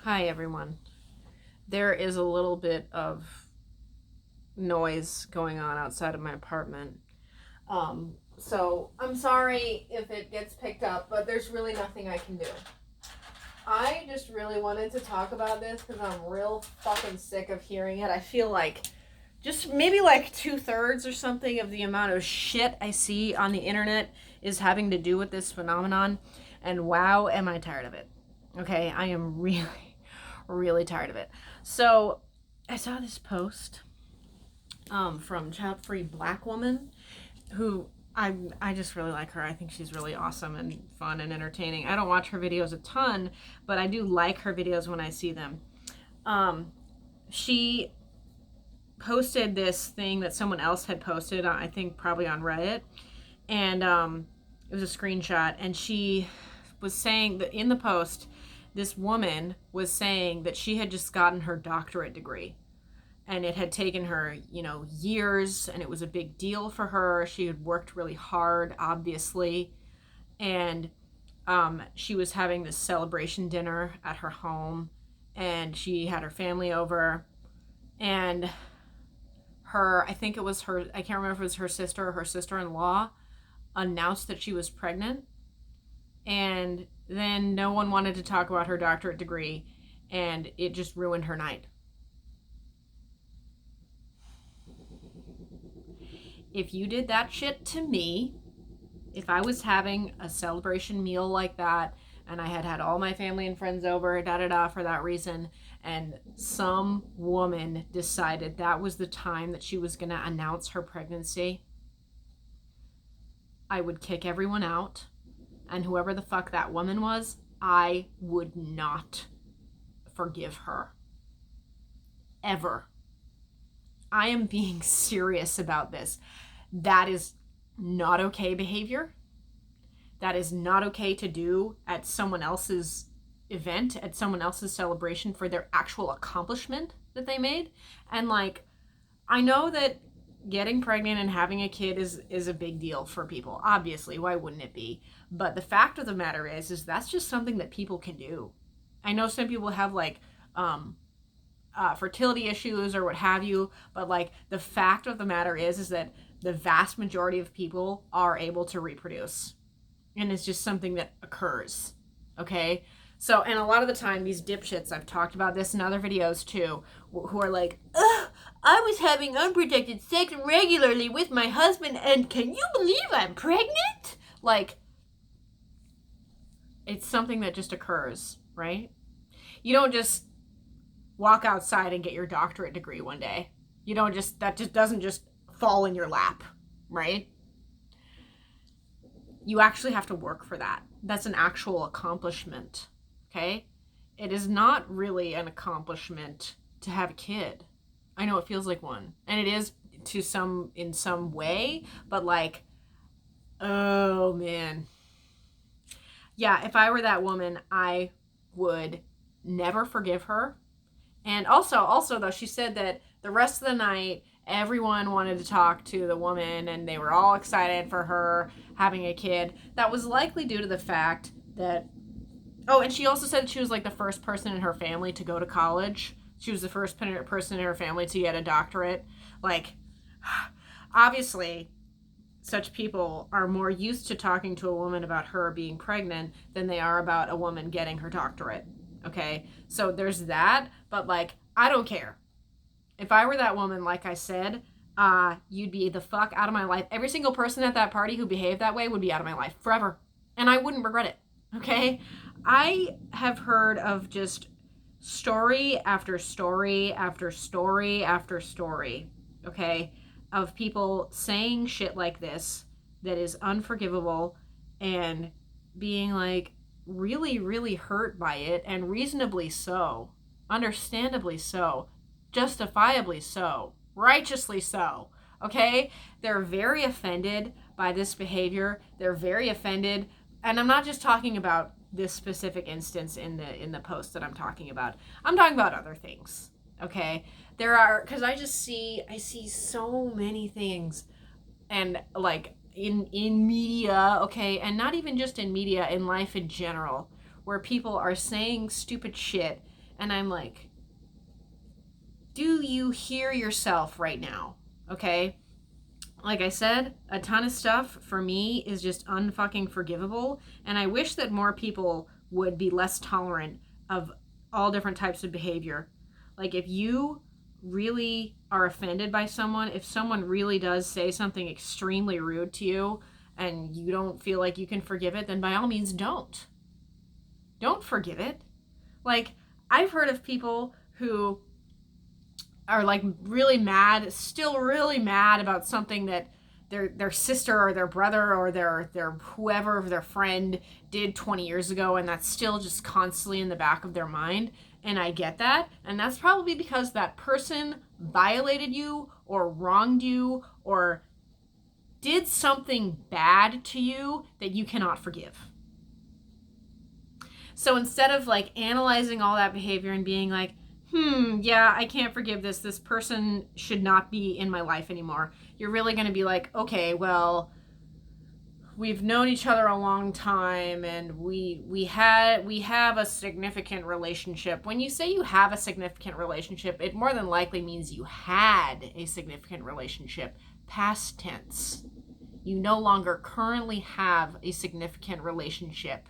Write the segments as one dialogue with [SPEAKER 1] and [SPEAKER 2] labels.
[SPEAKER 1] Hi everyone. There is a little bit of noise going on outside of my apartment. So I'm sorry if it gets picked up, but there's really nothing I can do. I just really wanted to talk about this because I'm real fucking sick of hearing it. I feel like just maybe like 2/3 or something of the amount of shit I see on the internet is having to do with this phenomenon. And wow, am I tired of it. Okay, I am really tired of it. So I saw this post from Child Free Black Woman who I just really like her. I think she's really awesome and fun and entertaining. I don't watch her videos a ton, but I do like her videos when I see them. She posted this thing that someone else had posted, I think probably on Reddit, and it was a screenshot, and she was saying that in the post, this woman was saying that she had just gotten her doctorate degree, and it had taken her, years, and it was a big deal for her. She had worked really hard, obviously, and she was having this celebration dinner at her home, and she had her family over, and I think it was her, I can't remember if it was her sister or her sister-in-law, announced that she was pregnant, and then no one wanted to talk about her doctorate degree, and it just ruined her night. If you did that shit to me, if I was having a celebration meal like that, and I had had all my family and friends over, for that reason, and some woman decided that was the time that she was going to announce her pregnancy, I would kick everyone out, and whoever the fuck that woman was, I would not forgive her. Ever. I am being serious about this. That is not okay behavior. That is not okay to do at someone else's event, at someone else's celebration for their actual accomplishment that they made. And I know that getting pregnant and having a kid is a big deal for people. Obviously, why wouldn't it be? But the fact of the matter is that's just something that people can do. I know some people have fertility issues or what have you, but the fact of the matter is that the vast majority of people are able to reproduce, and it's just something that occurs. Okay, so, and a lot of the time these dipshits, I've talked about this in other videos too, who are like, ugh, I was having unprotected sex regularly with my husband, and can you believe I'm pregnant? It's something that just occurs, right? You don't just walk outside and get your doctorate degree one day. That just doesn't just fall in your lap, right? You actually have to work for that. That's an actual accomplishment, okay? It is not really an accomplishment to have a kid. I know it feels like one, and it is in some way, but oh man. Yeah, if I were that woman, I would never forgive her. And also though, she said that the rest of the night, everyone wanted to talk to the woman, and they were all excited for her having a kid. That was likely due to the fact that, and she also said she was the first person in her family to go to college. She was the first person in her family to get a doctorate. Obviously, such people are more used to talking to a woman about her being pregnant than they are about a woman getting her doctorate. Okay, so there's that, but I don't care. If I were that woman, like I said, you'd be the fuck out of my life. Every single person at that party who behaved that way would be out of my life forever, and I wouldn't regret it. Okay, I have heard of just story after story after story after story, okay, of people saying shit like this that is unforgivable, and being really, really hurt by it, and reasonably so, understandably so, justifiably so, righteously so, okay? They're very offended by this behavior. They're very offended, and I'm not just talking about this specific instance in the post that I'm talking about. I'm talking about other things, okay? Because I see so many things, and in media, okay, and not even just in media, in life in general, where people are saying stupid shit And I'm like, do you hear yourself right now? Okay? Like I said, a ton of stuff for me is just unfucking forgivable. And I wish that more people would be less tolerant of all different types of behavior. Like if you really are offended by someone, if someone really does say something extremely rude to you and you don't feel like you can forgive it, then by all means don't. Don't forgive it. Like I've heard of people who are like really mad, still really mad about something that their sister or their brother or their whoever, their friend did 20 years ago, and that's still just constantly in the back of their mind. And I get that, and that's probably because that person violated you or wronged you or did something bad to you that you cannot forgive. So instead of like analyzing all that behavior and being like, yeah, I can't forgive this. This person should not be in my life anymore. You're really going to be like, okay, well, we've known each other a long time and we have a significant relationship. When you say you have a significant relationship, it more than likely means you had a significant relationship. Past tense. You no longer currently have a significant relationship,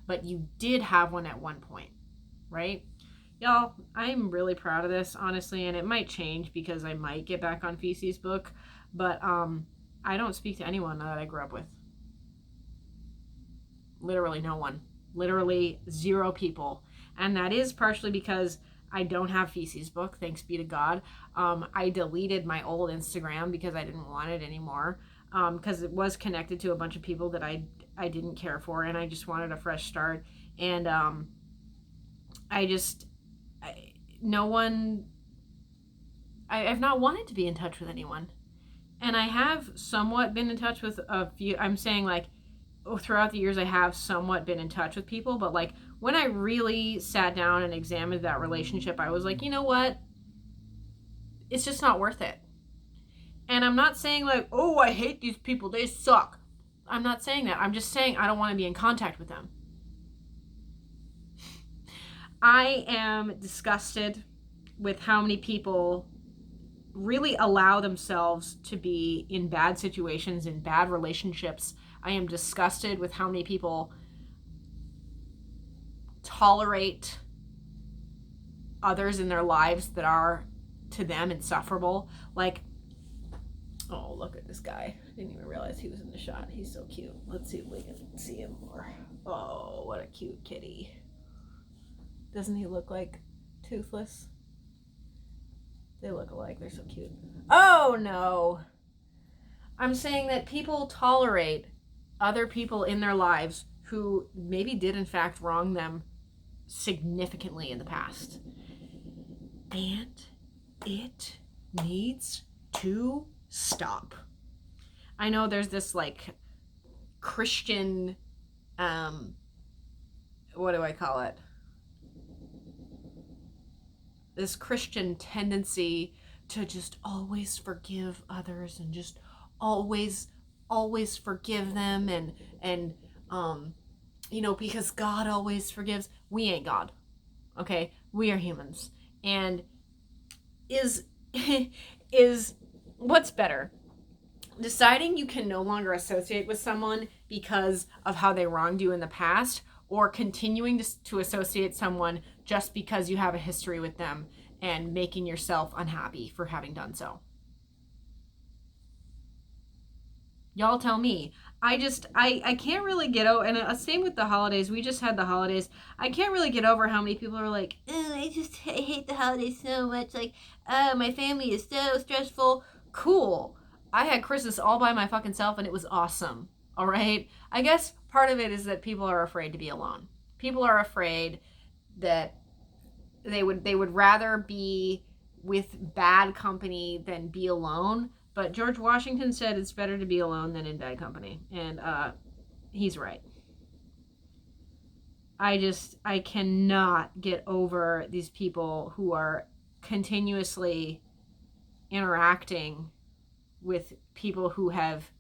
[SPEAKER 1] but you did have one at one point, right? Y'all, I'm really proud of this, honestly, and it might change because I might get back on Feces book, but I don't speak to anyone that I grew up with. Literally no one. Literally 0 people. And that is partially because I don't have Feces book, thanks be to God. I deleted my old Instagram because I didn't want it anymore, because it was connected to a bunch of people that I didn't care for, and I just wanted a fresh start. And I've not wanted to be in touch with anyone. And I have somewhat been in touch with a few, I'm saying like, throughout the years I have somewhat been in touch with people, but like when I really sat down and examined that relationship, I was like, you know what? It's just not worth it. And I'm not saying like, oh, I hate these people, they suck. I'm not saying that. I'm just saying I don't want to be in contact with them. I am disgusted with how many people really allow themselves to be in bad situations, in bad relationships. I am disgusted with how many people tolerate others in their lives that are to them insufferable. Like, oh, look at this guy. I didn't even realize he was in the shot. He's so cute. Let's see if we can see him more. Oh, what a cute kitty. Doesn't he look like Toothless? They look alike. They're so cute. Oh, no. I'm saying that people tolerate other people in their lives who maybe did, in fact, wrong them significantly in the past. And it needs to stop. I know there's this, like, Christian, what do I call it? This Christian tendency to just always forgive others and just always forgive them and because God always forgives. We ain't God. Okay? We are humans. And is what's better? Deciding you can no longer associate with someone because of how they wronged you in the past, or continuing to associate someone just because you have a history with them and making yourself unhappy for having done so. Y'all tell me. I can't really get over, and same with the holidays. We just had the holidays. I can't really get over how many people are like, oh, I hate the holidays so much. Like, oh, my family is so stressful. Cool. I had Christmas all by my fucking self, and it was awesome. All right? I guess part of it is that people are afraid to be alone. People are afraid that they would rather be with bad company than be alone. But George Washington said it's better to be alone than in bad company. And he's right. I cannot get over these people who are continuously interacting with people who have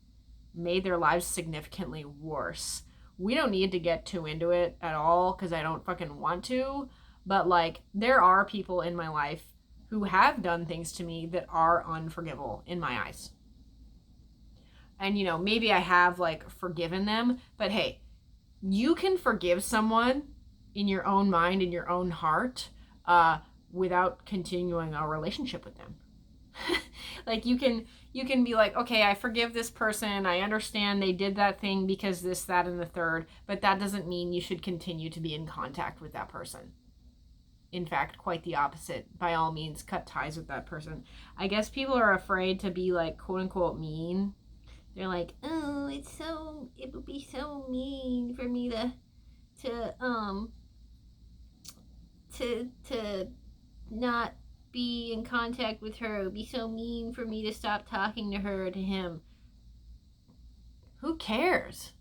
[SPEAKER 1] made their lives significantly worse. We don't need to get too into it at all because I don't fucking want to. But like, there are people in my life who have done things to me that are unforgivable in my eyes. And, you know, maybe I have like forgiven them, but hey, you can forgive someone in your own mind, in your own heart, without continuing a relationship with them. Like you can be like, okay, I forgive this person. I understand they did that thing because this, that, and the third, but that doesn't mean you should continue to be in contact with that person. In fact, quite the opposite. By all means, cut ties with that person. I guess people are afraid to be like, quote unquote, mean. They're like, oh, it would be so mean for me to not be in contact with her. It would be so mean for me to stop talking to her or to him. Who cares?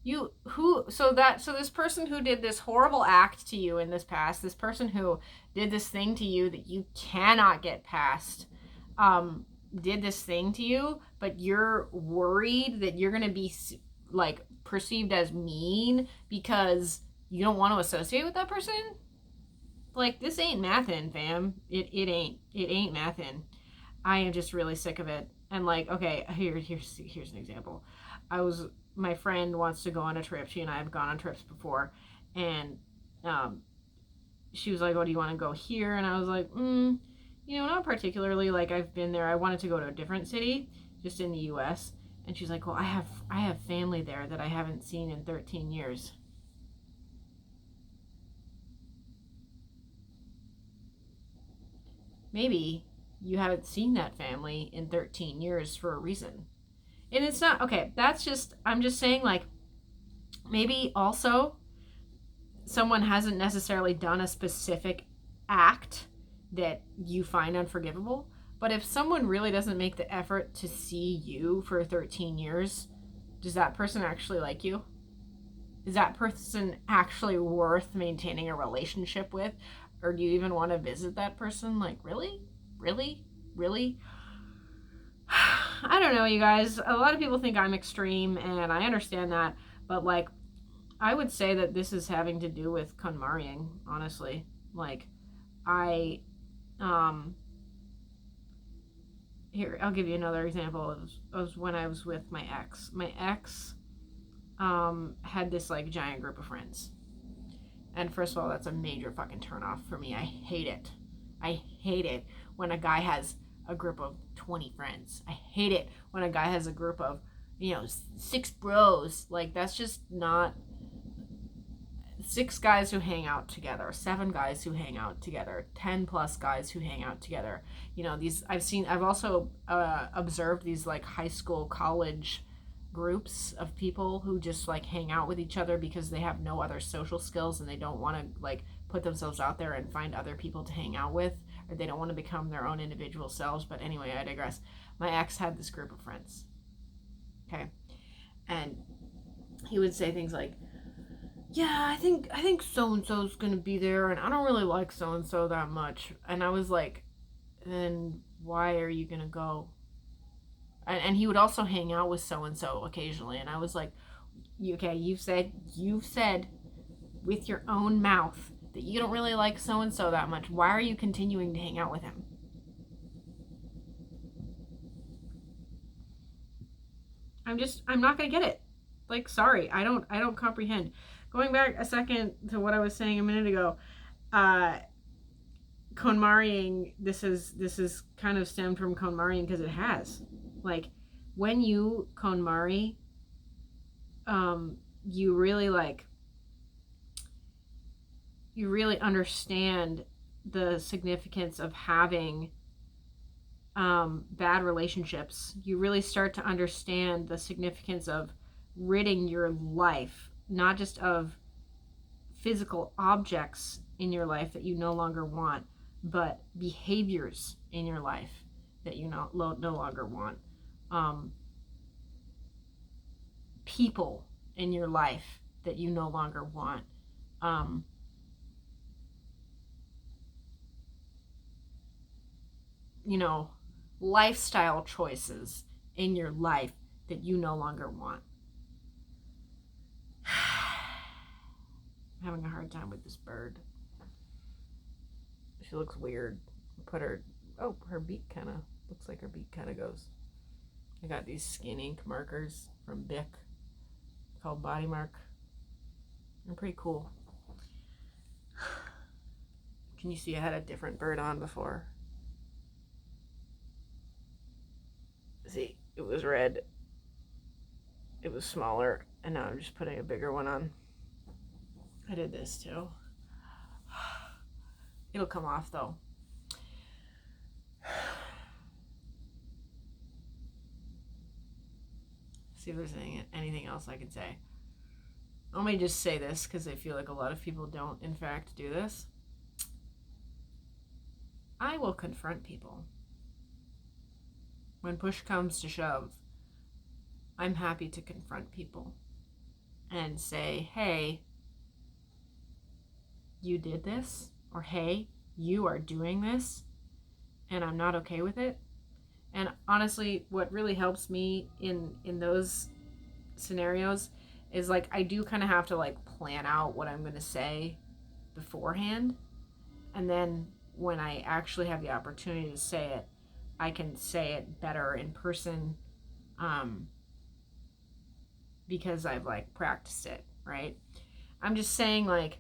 [SPEAKER 1] So this person who did this horrible act to you in this past, this person who did this thing to you that you cannot get past, did this thing to you, but you're worried that you're gonna be like perceived as mean because you don't want to associate with that person. Like, this ain't mathin', fam. It ain't mathin'. I am just really sick of it. And like, okay, here's an example. My friend wants to go on a trip. She and I have gone on trips before, and she was like, "Oh, do you want to go here?" And I was like, not particularly. Like, I've been there. I wanted to go to a different city, just in the U.S. And she's like, "Well, I have family there that I haven't seen in 13 years." Maybe you haven't seen that family in 13 years for a reason. And it's not, okay, I'm just saying, like, maybe also someone hasn't necessarily done a specific act that you find unforgivable. But if someone really doesn't make the effort to see you for 13 years, does that person actually like you? Is that person actually worth maintaining a relationship with? Or do you even want to visit that person? Like, really? Really? Really? I don't know, you guys. A lot of people think I'm extreme, and I understand that. But, like, I would say that this is having to do with KonMariing, honestly. Like, here, I'll give you another example of when I was with my ex. My ex had this, like, giant group of friends. And first of all, that's a major fucking turnoff for me. I hate it. I hate it when a guy has a group of 20 friends. I hate it when a guy has a group of, 6 bros. Like, that's just not 6 guys who hang out together, 7 guys who hang out together, 10 plus guys who hang out together. I've also observed these, like, high school, college groups of people who just, like, hang out with each other because they have no other social skills and they don't want to, like, put themselves out there and find other people to hang out with, or they don't want to become their own individual selves. But anyway, I digress. My ex had this group of friends, okay, and he would say things like, yeah, I think so and so's gonna be there, and I don't really like so and so that much. And I was like, then why are you gonna go? And he would also hang out with so and so occasionally, and I was like, okay, you've said with your own mouth that you don't really like so and so that much. Why are you continuing to hang out with him? I'm not gonna get it. Like, sorry, I don't comprehend. Going back a second to what I was saying a minute ago, KonMariing, this is kind of stemmed from KonMariing because it has. Like, when you KonMari, you really understand the significance of having bad relationships. You really start to understand the significance of ridding your life, not just of physical objects in your life that you no longer want, but behaviors in your life that you no longer want. People in your life that you no longer want. Lifestyle choices in your life that you no longer want. having a hard time with this bird. She looks weird. Put her, oh, her beak kind of, looks like her beak kind of goes. I got these skin ink markers from Bic called Body Mark. They're pretty cool. Can you see I had a different bird on before? See, it was red. It was smaller, and now I'm just putting a bigger one on. I did this too. It'll come off though. See if there's anything else I could say. Let me just say this because I feel like a lot of people don't, in fact, do this. I will confront people. When push comes to shove, I'm happy to confront people and say, hey, you did this, or hey, you are doing this, and I'm not okay with it. And honestly, what really helps me in those scenarios is like I do kind of have to like plan out what I'm going to say beforehand, and then when I actually have the opportunity to say it, I can say it better in person, because I've like practiced it, right? I'm just saying, like,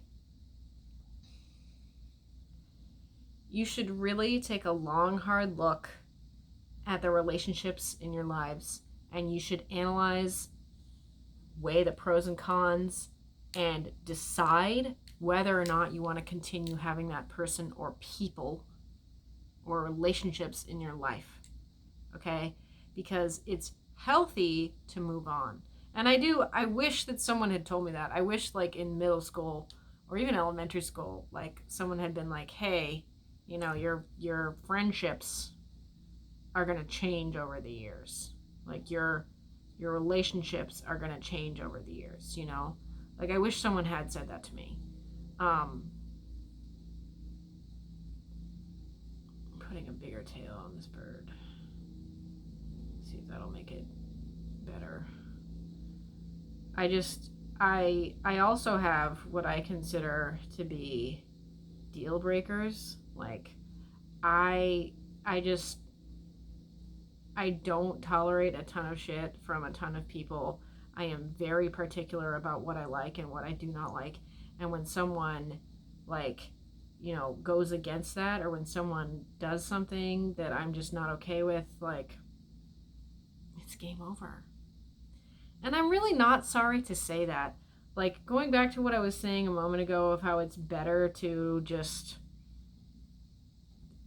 [SPEAKER 1] you should really take a long, hard look at the relationships in your lives, and you should analyze, weigh the pros and cons, and decide whether or not you want to continue having that person or people or relationships in your life, okay? Because it's healthy to move on. And I wish that someone had told me that. I wish, like, in middle school or even elementary school, like, someone had been like, hey, you know, your friendships are going to change over the years. Like, your relationships are going to change over the years, you know? Like, I wish someone had said that to me. Putting a bigger tail on this bird. See if that'll make it better. I also have what I consider to be deal breakers. Like, I don't tolerate a ton of shit from a ton of people. I am very particular about what I like and what I do not like. And when someone, like, you know, goes against that, or when someone does something that I'm just not okay with, like, it's game over. And I'm really not sorry to say that. Like, going back to what I was saying a moment ago of how it's better to just,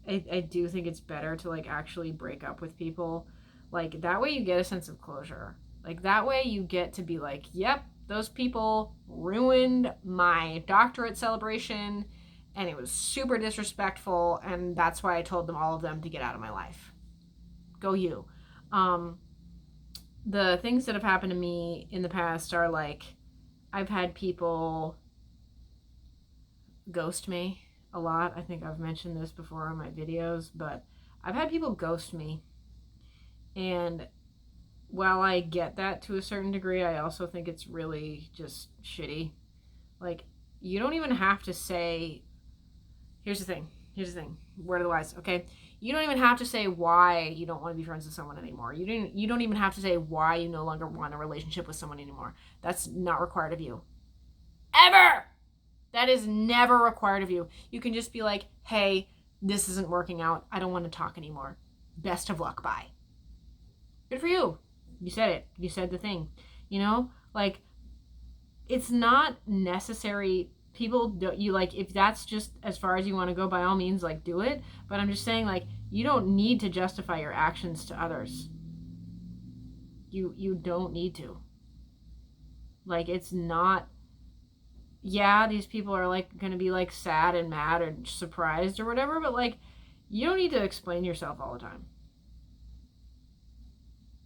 [SPEAKER 1] I do think it's better to, like, actually break up with people. Like, that way you get a sense of closure. Like, that way you get to be like, yep, those people ruined my doctorate celebration, and it was super disrespectful, and that's why I told them, all of them, to get out of my life. Go you. The things that have happened to me in the past are, like, I've had people ghost me a lot. I think I've mentioned this before on my videos, but I've had people ghost me. And while I get that to a certain degree, I also think it's really just shitty. Like, you don't even have to say, here's the thing, word of the wise, okay? You don't even have to say why you don't want to be friends with someone anymore. You don't even have to say why you no longer want a relationship with someone anymore. That's not required of you. Ever! That is never required of you. You can just be like, hey, this isn't working out. I don't want to talk anymore. Best of luck, bye. Good for you. You said it. You said the thing. You know? Like, it's not necessary. People don't, you, like, if that's just as far as you want to go, by all means, like, do it. But I'm just saying, like, you don't need to justify your actions to others. You don't need to. Like, it's not, yeah, these people are, like, gonna be, like, sad and mad or surprised or whatever, but, like, you don't need to explain yourself all the time.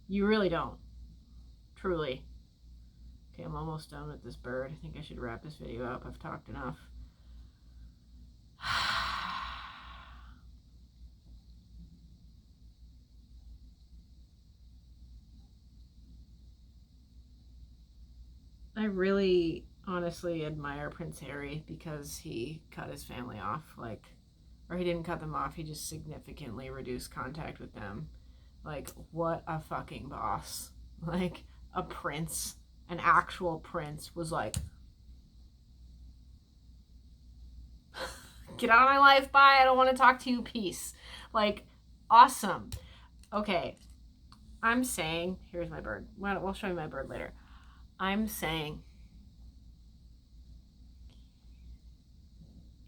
[SPEAKER 1] You really don't. Truly. Okay, I'm almost done with this bird. I think I should wrap this video up. I've talked enough. I really honestly admire Prince Harry because he cut his family off, like, or he didn't cut them off, he just significantly reduced contact with them. Like, what a fucking boss. Like, a prince, an actual prince, was like, get out of my life, bye, I don't want to talk to you, peace. Like, awesome. Okay, I'm saying, here's my bird. We'll show you my bird later. I'm saying,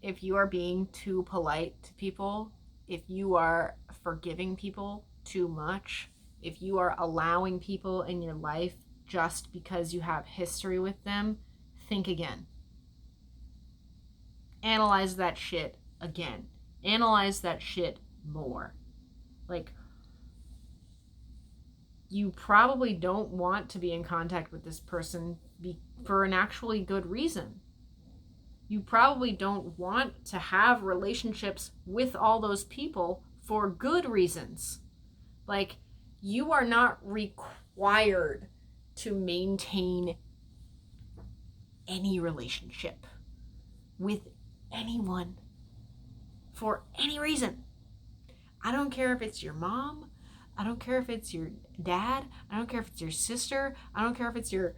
[SPEAKER 1] if you are being too polite to people, if you are forgiving people too much, if you are allowing people in your life just because you have history with them, think again. Analyze that shit again. Analyze that shit more. Like, you probably don't want to be in contact with this person for an actually good reason. You probably don't want to have relationships with all those people for good reasons. Like, you are not required to maintain any relationship with anyone for any reason. I don't care if it's your mom. I don't care if it's your dad. I don't care if it's your sister. I don't care if it's your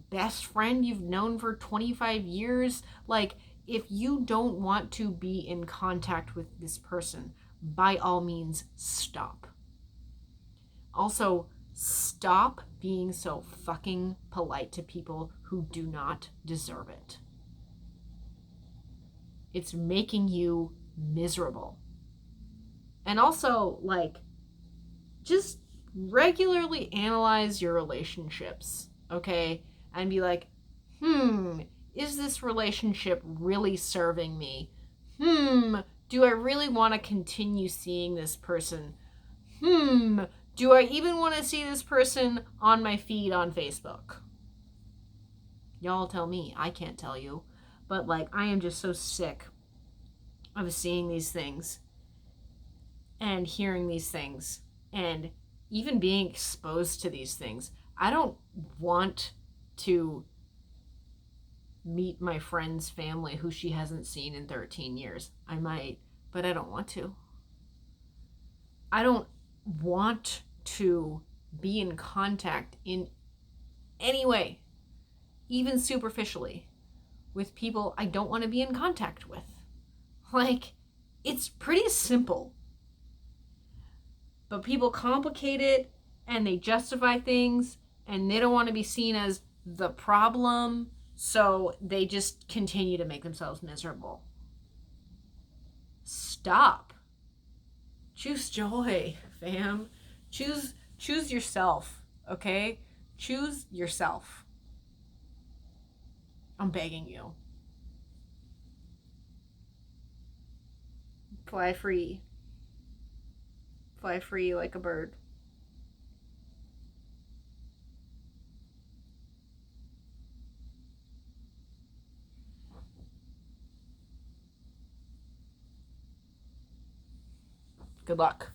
[SPEAKER 1] best friend you've known for 25 years. Like, if you don't want to be in contact with this person, by all means, stop. Also, stop being so fucking polite to people who do not deserve it. It's making you miserable. And also, like, just regularly analyze your relationships, okay? And be like, is this relationship really serving me? Do I really want to continue seeing this person? Do I even want to see this person on my feed on Facebook? Y'all tell me. I can't tell you. But, like, I am just so sick of seeing these things and hearing these things and even being exposed to these things. I don't want to meet my friend's family who she hasn't seen in 13 years. I might, but I don't want to. I don't want to be in contact in any way, even superficially, with people I don't want to be in contact with. Like, it's pretty simple. But people complicate it and they justify things and they don't want to be seen as the problem, so they just continue to make themselves miserable. Stop. Choose joy, fam. Choose yourself, okay? Choose yourself. I'm begging you. Fly free. Fly free like a bird. Good luck.